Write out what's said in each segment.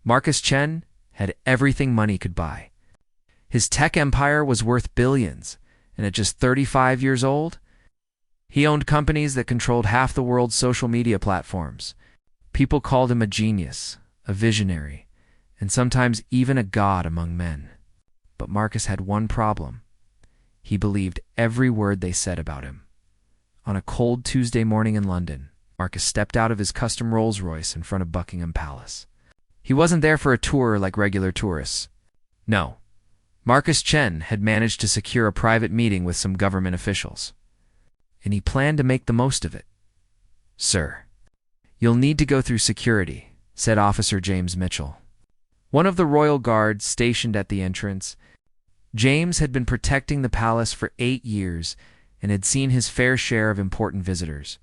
Marcus Chen had everything money could buy. His tech empire was worth billions, and at just 35 years old, he owned companies that controlled half the world's social media platforms. People called him a genius, a visionary, and sometimes even a god among men. But Marcus had one problem. He believed every word they said about him. On a cold Tuesday morning in London, Marcus stepped out of his custom Rolls-Royce in front of Buckingham Palace. He wasn't there for a tour like regular tourists. No, Marcus Chen had managed to secure a private meeting with some government officials, and he planned to make the most of it. "Sir, you'll need to go through security," said Officer James Mitchell, one of the royal guards stationed at the entrance. James had been protecting the palace for 8 years and had seen his fair share of important visitors.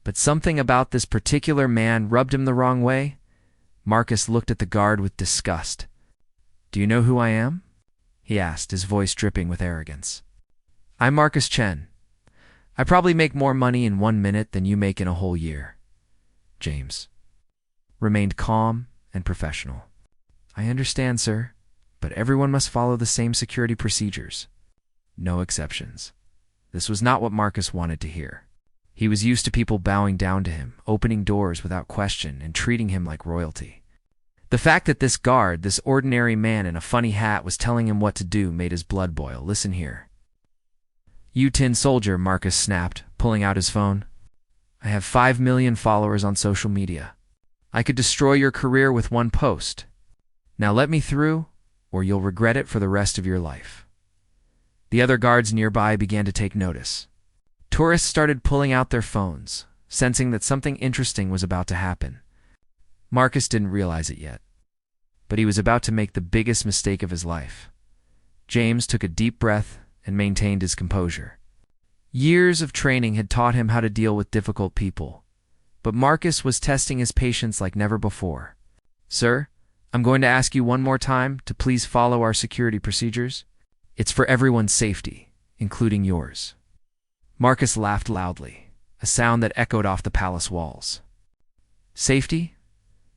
But something about this particular man rubbed him the wrong way. Marcus looked at the guard with disgust. "Do you know who I am?" he asked, his voice dripping with arrogance. "I'm Marcus Chen. I probably make more money in 1 minute than you make in a whole year." James remained calm and professional. "I understand, sir, but everyone must follow the same security procedures. No exceptions." This was not what Marcus wanted to hear. He was used to people bowing down to him, opening doors without question, and treating him like royalty. The fact that this guard, this ordinary man in a funny hat, was telling him what to do made his blood boil. "Listen here, you tin soldier," Marcus snapped, pulling out his phone. "I have 5 million followers on social media. I could destroy your career with one post. Now let me through, or you'll regret it for the rest of your life." The other guards nearby began to take notice. Tourists started pulling out their phones, sensing that something interesting was about to happen. Marcus didn't realize it yet, but he was about to make the biggest mistake of his life. James took a deep breath and maintained his composure. Years of training had taught him how to deal with difficult people, but Marcus was testing his patience like never before. "Sir, I'm going to ask you one more time to please follow our security procedures. It's for everyone's safety, including yours." Marcus laughed loudly, a sound that echoed off the palace walls. "Safety?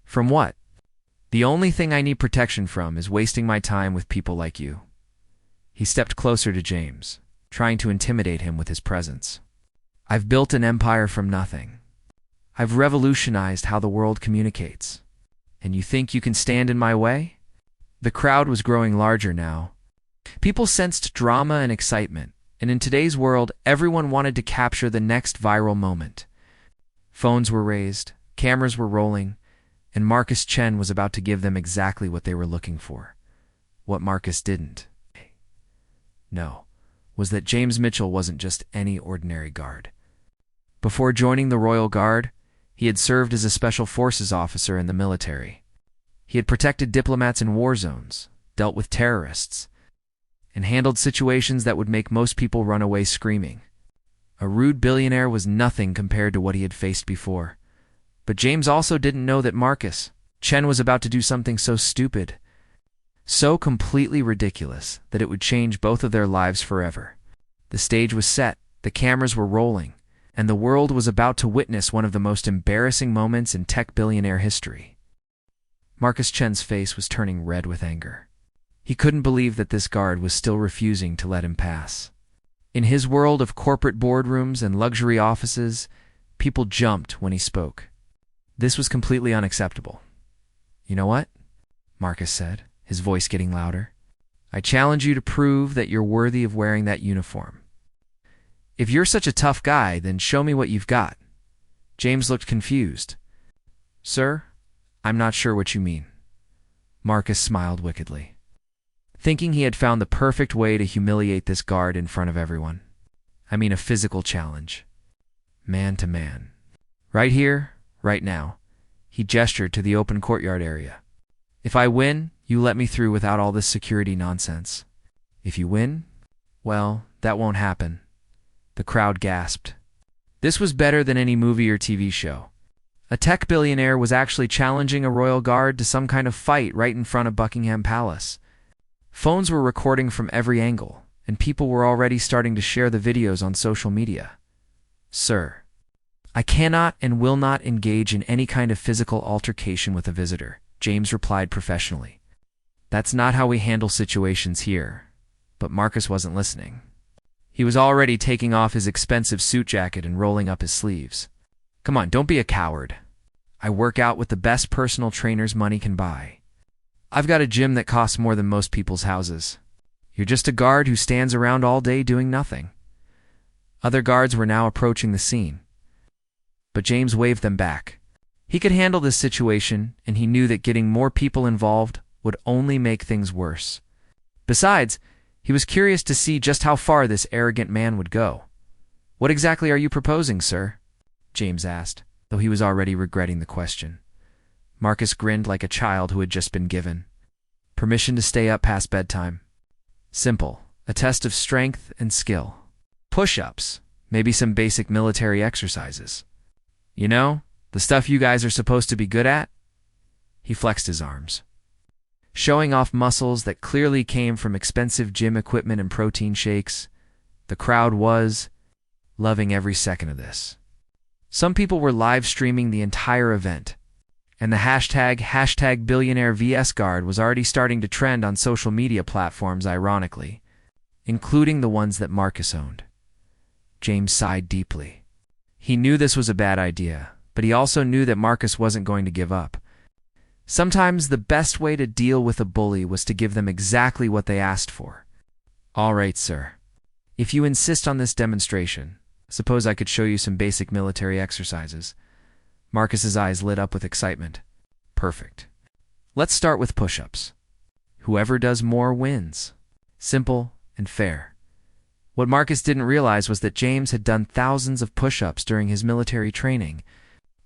From what? The only thing I need protection from is wasting my time with people like you." He stepped closer to James, trying to intimidate him with his presence. "I've built an empire from nothing. I've revolutionized how the world communicates. And you think you can stand in my way?" The crowd was growing larger now. People sensed drama and excitement, and in today's world, everyone wanted to capture the next viral moment. Phones were raised, cameras were rolling, and Marcus Chen was about to give them exactly what they were looking for. What Marcus didn't know was that James Mitchell wasn't just any ordinary guard. Before joining the Royal Guard, he had served as a special forces officer in the military. He had protected diplomats in war zones, dealt with terrorists, and handled situations that would make most people run away screaming. A rude billionaire was nothing compared to what he had faced before. But James also didn't know that Marcus Chen was about to do something so stupid, so completely ridiculous, that it would change both of their lives forever. The stage was set, the cameras were rolling, and the world was about to witness one of the most embarrassing moments in tech billionaire history. Marcus Chen's face was turning red with anger. He couldn't believe that this guard was still refusing to let him pass. In his world of corporate boardrooms and luxury offices, people jumped when he spoke. This was completely unacceptable. "You know what?" Marcus said, his voice getting louder. "I challenge you to prove that you're worthy of wearing that uniform. If you're such a tough guy, then show me what you've got." James looked confused. "Sir, I'm not sure what you mean." Marcus smiled wickedly, thinking he had found the perfect way to humiliate this guard in front of everyone. "I mean a physical challenge. Man to man. Right here, right now." He gestured to the open courtyard area. "If I win, you let me through without all this security nonsense. If you win, well, that won't happen." The crowd gasped. This was better than any movie or TV show. A tech billionaire was actually challenging a royal guard to some kind of fight right in front of Buckingham Palace. Phones were recording from every angle, and people were already starting to share the videos on social media. "Sir, I cannot and will not engage in any kind of physical altercation with a visitor," James replied professionally. "That's not how we handle situations here." But Marcus wasn't listening. He was already taking off his expensive suit jacket and rolling up his sleeves. "Come on, don't be a coward. I work out with the best personal trainers money can buy. I've got a gym that costs more than most people's houses. You're just a guard who stands around all day doing nothing." Other guards were now approaching the scene, but James waved them back. He could handle this situation, and he knew that getting more people involved would only make things worse. Besides, he was curious to see just how far this arrogant man would go. "What exactly are you proposing, sir?" James asked, though he was already regretting the question. Marcus grinned like a child who had just been given permission to stay up past bedtime. "Simple, a test of strength and skill. Push-ups, maybe some basic military exercises. You know, the stuff you guys are supposed to be good at?" He flexed his arms, showing off muscles that clearly came from expensive gym equipment and protein shakes. The crowd was loving every second of this. Some people were live streaming the entire event, and the hashtag billionaire vs guard was already starting to trend on social media platforms, ironically, including the ones that Marcus owned. James sighed deeply. He knew this was a bad idea, but he also knew that Marcus wasn't going to give up. Sometimes the best way to deal with a bully was to give them exactly what they asked for. "All right, sir. If you insist on this demonstration, suppose I could show you some basic military exercises." Marcus's eyes lit up with excitement. "Perfect. Let's start with push-ups. Whoever does more wins. Simple and fair." What Marcus didn't realize was that James had done thousands of push-ups during his military training.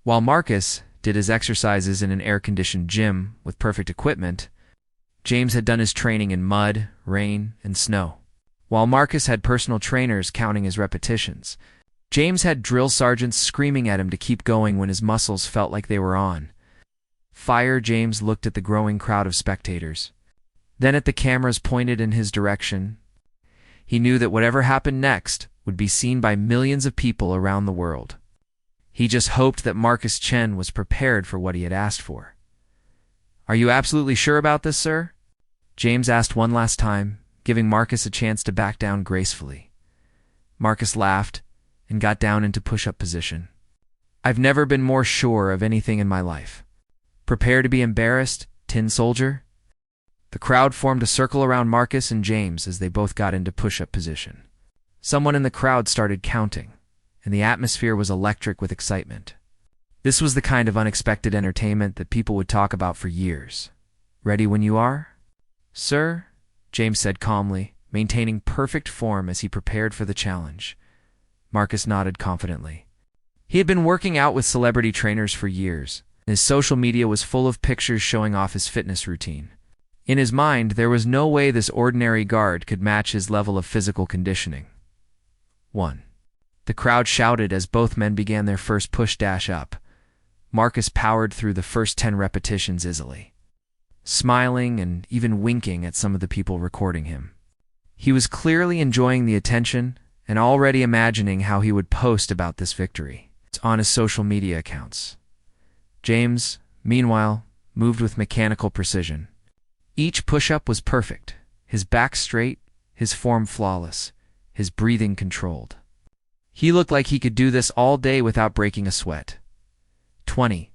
While Marcus did his exercises in an air-conditioned gym with perfect equipment, James had done his training in mud, rain, and snow. While Marcus had personal trainers counting his repetitions, James had drill sergeants screaming at him to keep going when his muscles felt like they were on fire. James looked at the growing crowd of spectators, then at the cameras pointed in his direction. He knew that whatever happened next would be seen by millions of people around the world. He just hoped that Marcus Chen was prepared for what he had asked for. "Are you absolutely sure about this, sir?" James asked one last time, giving Marcus a chance to back down gracefully. Marcus laughed and got down into push-up position. "I've never been more sure of anything in my life. Prepare to be embarrassed, tin soldier." The crowd formed a circle around Marcus and James as they both got into push-up position. Someone in the crowd started counting, and the atmosphere was electric with excitement. This was the kind of unexpected entertainment that people would talk about for years. "Ready when you are?" "Sir," James said calmly, maintaining perfect form as he prepared for the challenge. Marcus nodded confidently. He had been working out with celebrity trainers for years, and his social media was full of pictures showing off his fitness routine. In his mind, there was no way this ordinary guard could match his level of physical conditioning. 1. The crowd shouted as both men began their first push-up. Marcus powered through the first 10 repetitions easily, smiling and even winking at some of the people recording him. He was clearly enjoying the attention and already imagining how he would post about this victory on his social media accounts. James, meanwhile, moved with mechanical precision. Each push-up was perfect, his back straight, his form flawless, his breathing controlled. He looked like he could do this all day without breaking a sweat. 20.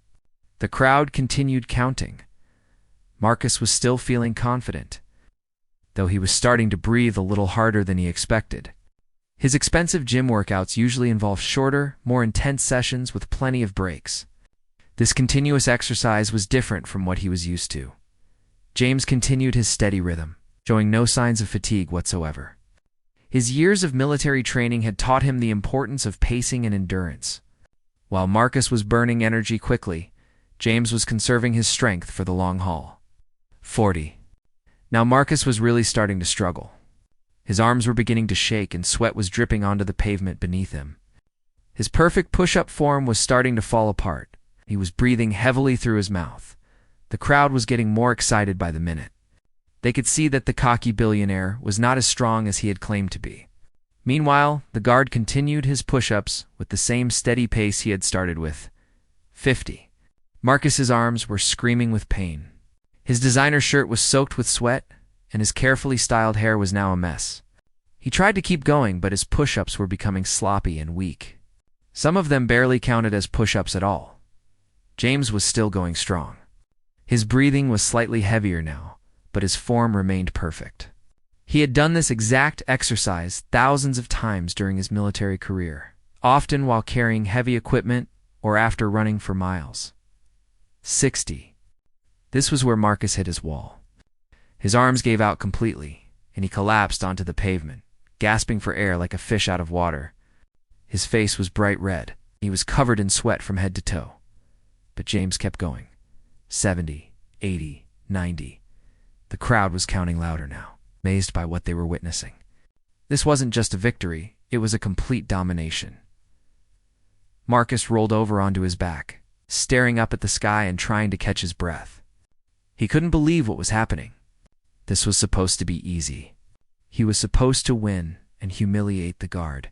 The crowd continued counting. Marcus was still feeling confident, though he was starting to breathe a little harder than he expected. His expensive gym workouts usually involve shorter, more intense sessions with plenty of breaks. This continuous exercise was different from what he was used to. James continued his steady rhythm, showing no signs of fatigue whatsoever. His years of military training had taught him the importance of pacing and endurance. While Marcus was burning energy quickly, James was conserving his strength for the long haul. 40. Now Marcus was really starting to struggle. His arms were beginning to shake and sweat was dripping onto the pavement beneath him. His perfect push-up form was starting to fall apart. He was breathing heavily through his mouth. The crowd was getting more excited by the minute. They could see that the cocky billionaire was not as strong as he had claimed to be. Meanwhile, the guard continued his push-ups with the same steady pace he had started with. 50. Marcus's arms were screaming with pain. His designer shirt was soaked with sweat, and his carefully styled hair was now a mess. He tried to keep going, but his push-ups were becoming sloppy and weak. Some of them barely counted as push-ups at all. James was still going strong. His breathing was slightly heavier now, but his form remained perfect. He had done this exact exercise thousands of times during his military career, often while carrying heavy equipment or after running for miles. 60. This was where Marcus hit his wall. His arms gave out completely, and he collapsed onto the pavement, gasping for air like a fish out of water. His face was bright red. He was covered in sweat from head to toe. But James kept going. 70, 80, 90. The crowd was counting louder now, amazed by what they were witnessing. This wasn't just a victory, it was a complete domination. Marcus rolled over onto his back, staring up at the sky and trying to catch his breath. He couldn't believe what was happening. This was supposed to be easy. He was supposed to win and humiliate the guard.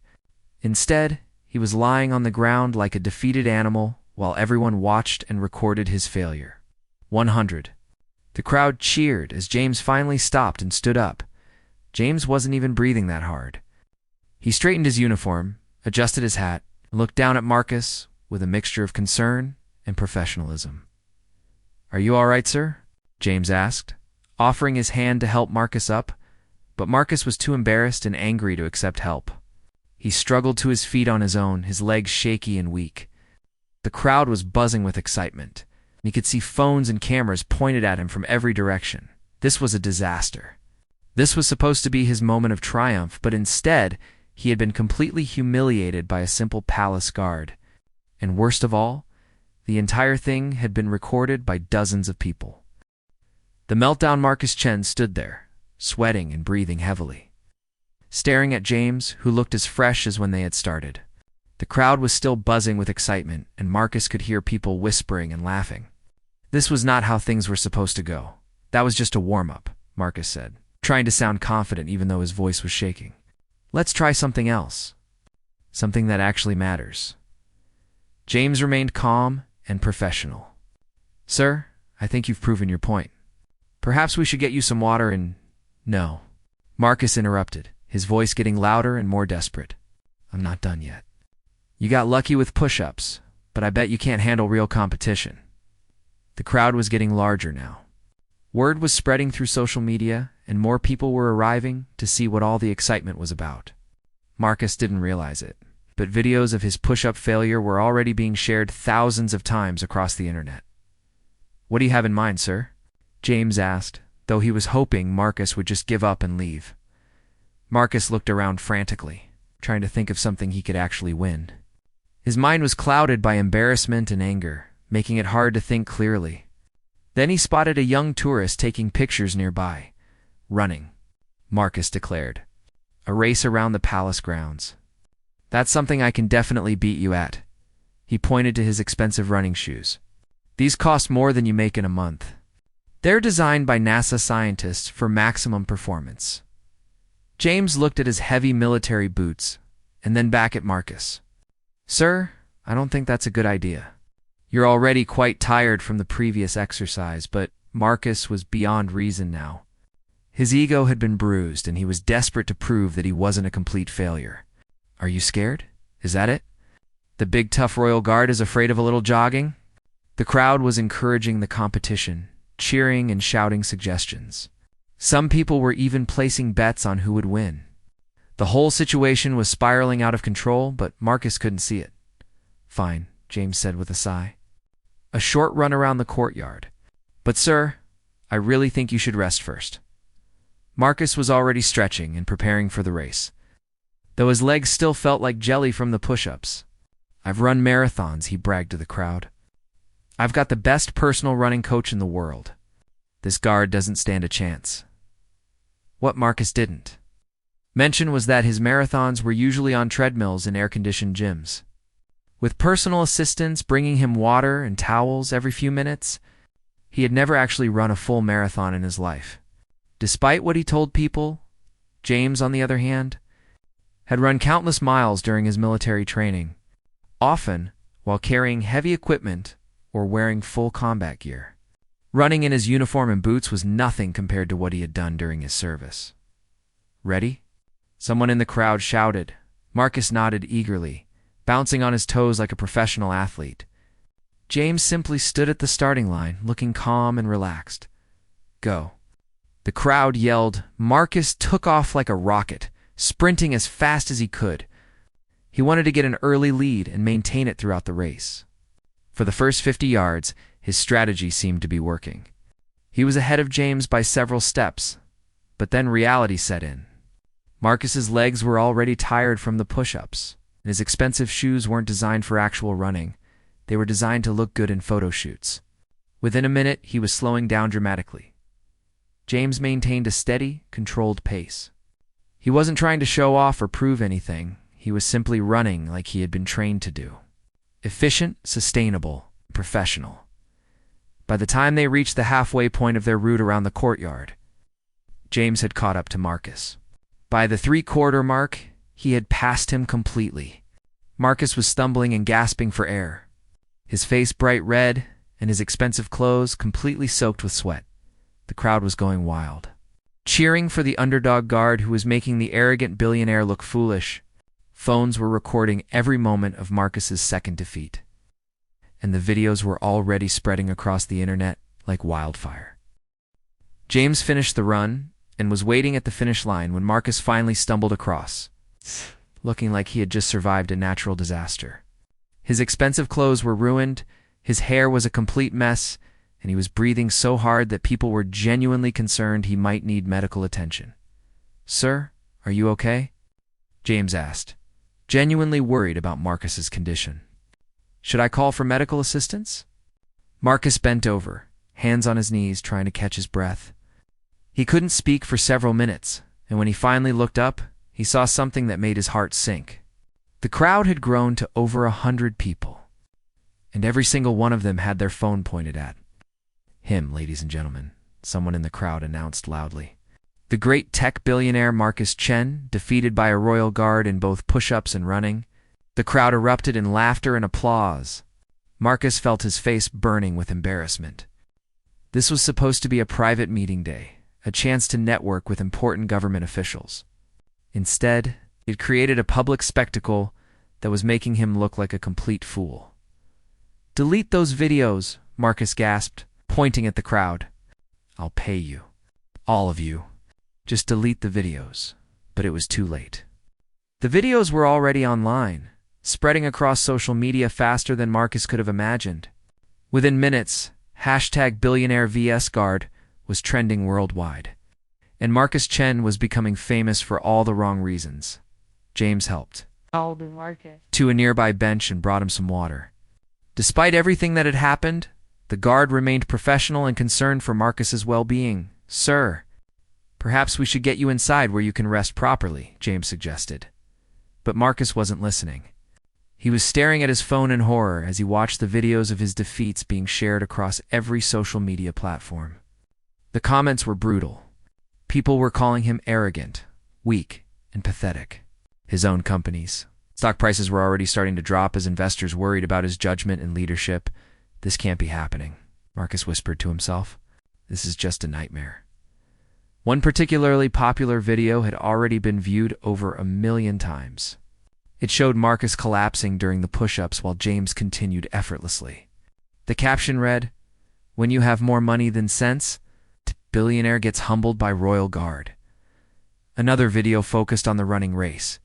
Instead, he was lying on the ground like a defeated animal while everyone watched and recorded his failure. 100. The crowd cheered as James finally stopped and stood up. James wasn't even breathing that hard. He straightened his uniform, adjusted his hat, and looked down at Marcus with a mixture of concern and professionalism. "Are you all right, sir?" James asked, offering his hand to help Marcus up, but Marcus was too embarrassed and angry to accept help. He struggled to his feet on his own, his legs shaky and weak. The crowd was buzzing with excitement, and he could see phones and cameras pointed at him from every direction. This was a disaster. This was supposed to be his moment of triumph, but instead, he had been completely humiliated by a simple palace guard. And worst of all, the entire thing had been recorded by dozens of people. The meltdown Marcus Chen stood there, sweating and breathing heavily, staring at James, who looked as fresh as when they had started. The crowd was still buzzing with excitement, and Marcus could hear people whispering and laughing. This was not how things were supposed to go. That was just a warm-up, Marcus said, trying to sound confident even though his voice was shaking. "Let's try something else. Something that actually matters." James remained calm and professional. "Sir, I think you've proven your point. Perhaps we should get you some water and—" "No." Marcus interrupted, his voice getting louder and more desperate. "I'm not done yet. You got lucky with push-ups, but I bet you can't handle real competition." The crowd was getting larger now. Word was spreading through social media, and more people were arriving to see what all the excitement was about. Marcus didn't realize it, but videos of his push-up failure were already being shared thousands of times across the internet. "What do you have in mind, sir?" James asked, though he was hoping Marcus would just give up and leave. Marcus looked around frantically, trying to think of something he could actually win. His mind was clouded by embarrassment and anger, making it hard to think clearly. Then he spotted a young tourist taking pictures nearby. "Running," Marcus declared. "A race around the palace grounds. That's something I can definitely beat you at." He pointed to his expensive running shoes. "These cost more than you make in a month. They're designed by NASA scientists for maximum performance." James looked at his heavy military boots and then back at Marcus. "Sir, I don't think that's a good idea. You're already quite tired from the previous exercise," but Marcus was beyond reason now. His ego had been bruised, and he was desperate to prove that he wasn't a complete failure. "Are you scared? Is that it? The big tough royal guard is afraid of a little jogging?" The crowd was encouraging the competition, cheering and shouting suggestions. Some people were even placing bets on who would win. The whole situation was spiraling out of control, but Marcus couldn't see it. "Fine," James said with a sigh. "A short run around the courtyard. But sir, I really think you should rest first." Marcus was already stretching and preparing for the race, though his legs still felt like jelly from the push-ups. "I've run marathons," he bragged to the crowd. "I've got the best personal running coach in the world. This guard doesn't stand a chance." What Marcus didn't mention was that his marathons were usually on treadmills in air-conditioned gyms, with personal assistants bringing him water and towels every few minutes. He had never actually run a full marathon in his life. Despite what he told people, James, on the other hand, had run countless miles during his military training, often while carrying heavy equipment or wearing full combat gear. Running in his uniform and boots was nothing compared to what he had done during his service. "Ready?" Someone in the crowd shouted. Marcus nodded eagerly, bouncing on his toes like a professional athlete. James simply stood at the starting line, looking calm and relaxed. "Go." The crowd yelled. Marcus took off like a rocket, sprinting as fast as he could. He wanted to get an early lead and maintain it throughout the race. For the first 50 yards, his strategy seemed to be working. He was ahead of James by several steps, but then reality set in. Marcus's legs were already tired from the push-ups, and his expensive shoes weren't designed for actual running. They were designed to look good in photo shoots. Within a minute, he was slowing down dramatically. James maintained a steady, controlled pace. He wasn't trying to show off or prove anything. He was simply running like he had been trained to do. Efficient, sustainable, professional. By the time they reached the halfway point of their route around the courtyard, James had caught up to Marcus. By the 3/4 mark, he had passed him completely. Marcus was stumbling and gasping for air, his face bright red and his expensive clothes completely soaked with sweat. The crowd was going wild, cheering for the underdog guard who was making the arrogant billionaire look foolish. Phones were recording every moment of Marcus's second defeat, and the videos were already spreading across the internet like wildfire. James finished the run and was waiting at the finish line when Marcus finally stumbled across, looking like he had just survived a natural disaster. His expensive clothes were ruined, his hair was a complete mess, and he was breathing so hard that people were genuinely concerned he might need medical attention. "Sir, are you okay?" James asked, genuinely worried about Marcus's condition. "Should I call for medical assistance?" Marcus bent over, hands on his knees, trying to catch his breath. He couldn't speak for several minutes, and when he finally looked up, he saw something that made his heart sink. The crowd had grown to over 100 people, and every single one of them had their phone pointed at him. "Ladies and gentlemen," someone in the crowd announced loudly. The great tech billionaire Marcus Chen, defeated by a royal guard in both push-ups and running. The crowd erupted in laughter and applause. Marcus felt his face burning with embarrassment. This was supposed to be a private meeting day, a chance to network with important government officials. Instead, it created a public spectacle that was making him look like a complete fool. "Delete those videos," Marcus gasped, pointing at the crowd. "I'll pay you. All of you. Just delete the videos." But it was too late. The videos were already online, spreading across social media faster than Marcus could have imagined. Within minutes, #BillionaireVSGuard was trending worldwide, and Marcus Chen was becoming famous for all the wrong reasons. James helped to a nearby bench and brought him some water. Despite everything that had happened, the guard remained professional and concerned for Marcus's well-being. "Sir, perhaps we should get you inside where you can rest properly," James suggested. But Marcus wasn't listening. He was staring at his phone in horror as he watched the videos of his defeats being shared across every social media platform. The comments were brutal. People were calling him arrogant, weak, and pathetic. His own companies. Stock prices were already starting to drop as investors worried about his judgment and leadership. "This can't be happening," Marcus whispered to himself. "This is just a nightmare." One particularly popular video had already been viewed over 1 million times. It showed Marcus collapsing during the push-ups while James continued effortlessly. The caption read, "When you have more money than sense, billionaire gets humbled by royal guard." Another video focused on the running race,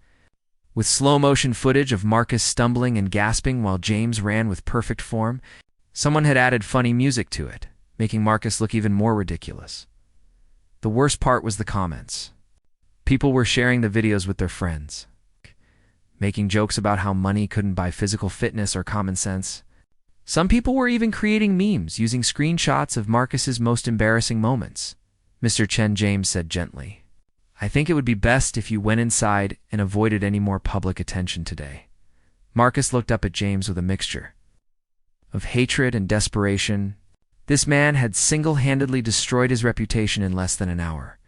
with slow-motion footage of Marcus stumbling and gasping while James ran with perfect form. Someone had added funny music to it, making Marcus look even more ridiculous. The worst part was the comments. People were sharing the videos with their friends, making jokes about how money couldn't buy physical fitness or common sense. Some people were even creating memes using screenshots of Marcus's most embarrassing moments. "Mr. Chen," James said gently, "I think it would be best if you went inside and avoided any more public attention today." Marcus looked up at James with a mixture of hatred and desperation. This man had single-handedly destroyed his reputation in less than an hour.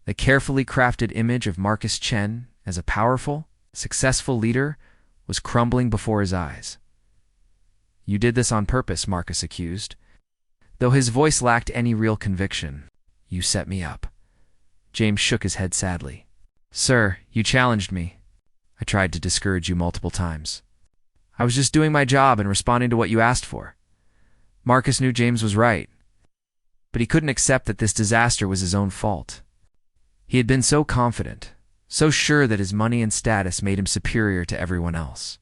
The carefully crafted image of Marcus Chen as a powerful, successful leader was crumbling before his eyes. "You did this on purpose," Marcus accused, though his voice lacked any real conviction. "You set me up." James shook his head sadly. "Sir, you challenged me. I tried to discourage you multiple times. I was just doing my job and responding to what you asked for." Marcus knew James was right, but he couldn't accept that this disaster was his own fault. He had been so confident, so sure that his money and status made him superior to everyone else.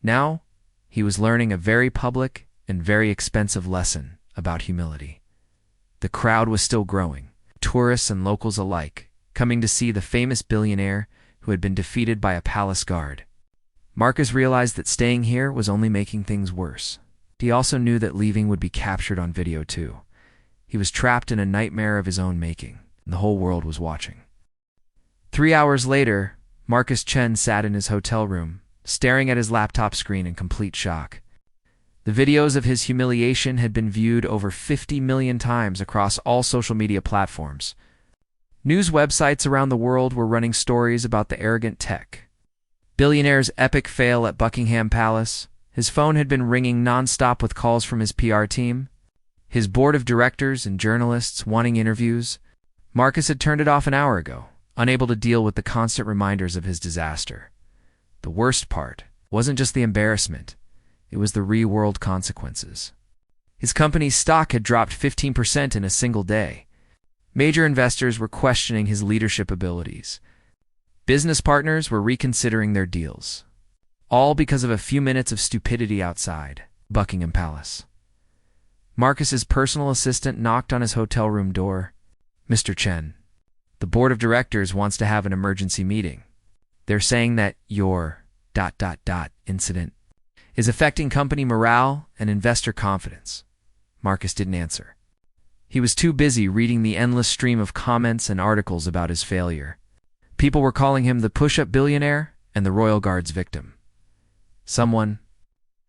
Now, he was learning a very public and very expensive lesson about humility. The crowd was still growing, tourists and locals alike, coming to see the famous billionaire who had been defeated by a palace guard. Marcus realized that staying here was only making things worse. He also knew that leaving would be captured on video too. He was trapped in a nightmare of his own making, and the whole world was watching. 3 hours later, Marcus Chen sat in his hotel room, staring at his laptop screen in complete shock. The videos of his humiliation had been viewed over 50 million times across all social media platforms. News websites around the world were running stories about the arrogant tech billionaire's epic fail at Buckingham Palace. His phone had been ringing nonstop with calls from his PR team, his board of directors and journalists wanting interviews. Marcus had turned it off an hour ago, unable to deal with the constant reminders of his disaster. The worst part wasn't just the embarrassment, it was the real-world consequences. His company's stock had dropped 15% in a single day. Major investors were questioning his leadership abilities. Business partners were reconsidering their deals, all because of a few minutes of stupidity outside Buckingham Palace. Marcus's personal assistant knocked on his hotel room door. "Mr. Chen, the board of directors wants to have an emergency meeting. They're saying that your ... incident is affecting company morale and investor confidence." Marcus didn't answer. He was too busy reading the endless stream of comments and articles about his failure. People were calling him the push-up billionaire and the royal guard's victim. Someone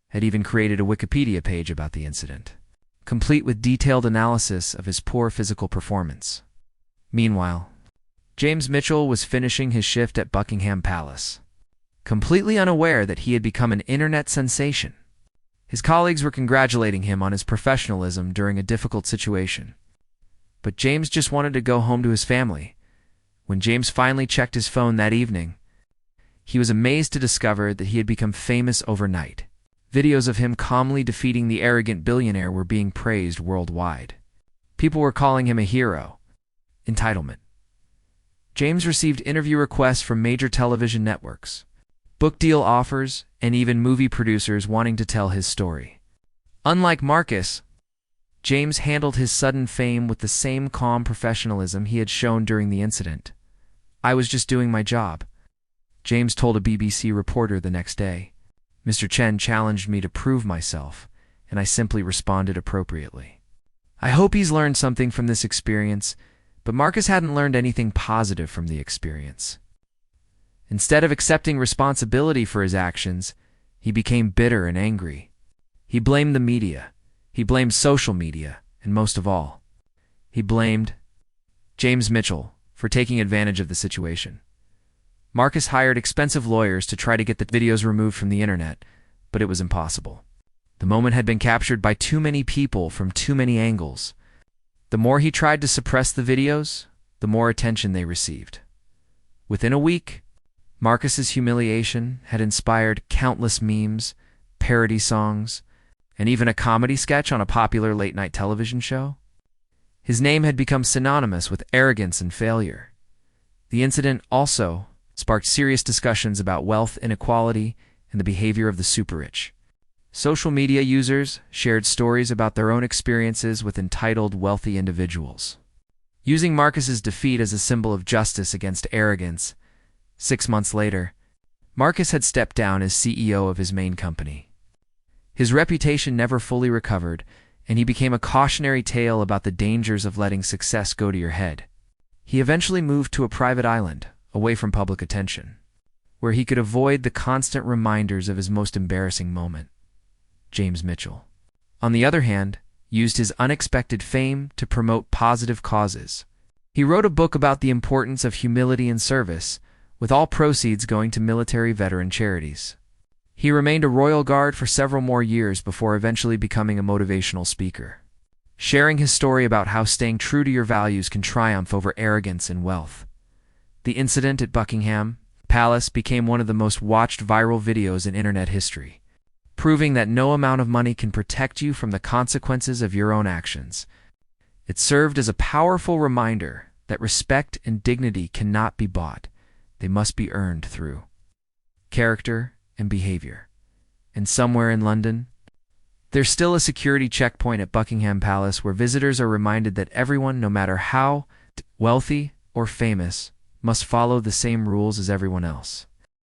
had even created a Wikipedia page about the incident, complete with detailed analysis of his poor physical performance. Meanwhile, James Mitchell was finishing his shift at Buckingham Palace, completely unaware that he had become an internet sensation. His colleagues were congratulating him on his professionalism during a difficult situation. But James just wanted to go home to his family. When James finally checked his phone that evening, he was amazed to discover that he had become famous overnight. Videos of him calmly defeating the arrogant billionaire were being praised worldwide. People were calling him a hero. Entitlement. James received interview requests from major television networks, book deal offers, and even movie producers wanting to tell his story. Unlike Marcus, James handled his sudden fame with the same calm professionalism he had shown during the incident. "I was just doing my job," James told a BBC reporter the next day. "Mr. Chen challenged me to prove myself, and I simply responded appropriately." I hope he's learned something from this experience, but Marcus hadn't learned anything positive from the experience. Instead of accepting responsibility for his actions, he became bitter and angry. He blamed the media. He blamed social media, and most of all, he blamed James Mitchell for taking advantage of the situation. Marcus hired expensive lawyers to try to get the videos removed from the internet, but it was impossible. The moment had been captured by too many people from too many angles. The more he tried to suppress the videos, the more attention they received. Within a week, Marcus's humiliation had inspired countless memes, parody songs, and even a comedy sketch on a popular late-night television show. His name had become synonymous with arrogance and failure. The incident also sparked serious discussions about wealth inequality and the behavior of the super-rich. Social media users shared stories about their own experiences with entitled, wealthy individuals. Using Marcus's defeat as a symbol of justice against arrogance, 6 months later, Marcus had stepped down as CEO of his main company. His reputation never fully recovered, and he became a cautionary tale about the dangers of letting success go to your head. He eventually moved to a private island, away from public attention, where he could avoid the constant reminders of his most embarrassing moment. James Mitchell, on the other hand, used his unexpected fame to promote positive causes. He wrote a book about the importance of humility and service, with all proceeds going to military veteran charities. He remained a royal guard for several more years before eventually becoming a motivational speaker, sharing his story about how staying true to your values can triumph over arrogance and wealth. The incident at Buckingham Palace became one of the most watched viral videos in internet history, proving that no amount of money can protect you from the consequences of your own actions. It served as a powerful reminder that respect and dignity cannot be bought. They must be earned through character and behavior. And somewhere in London, there's still a security checkpoint at Buckingham Palace where visitors are reminded that everyone, no matter how wealthy or famous, must follow the same rules as everyone else.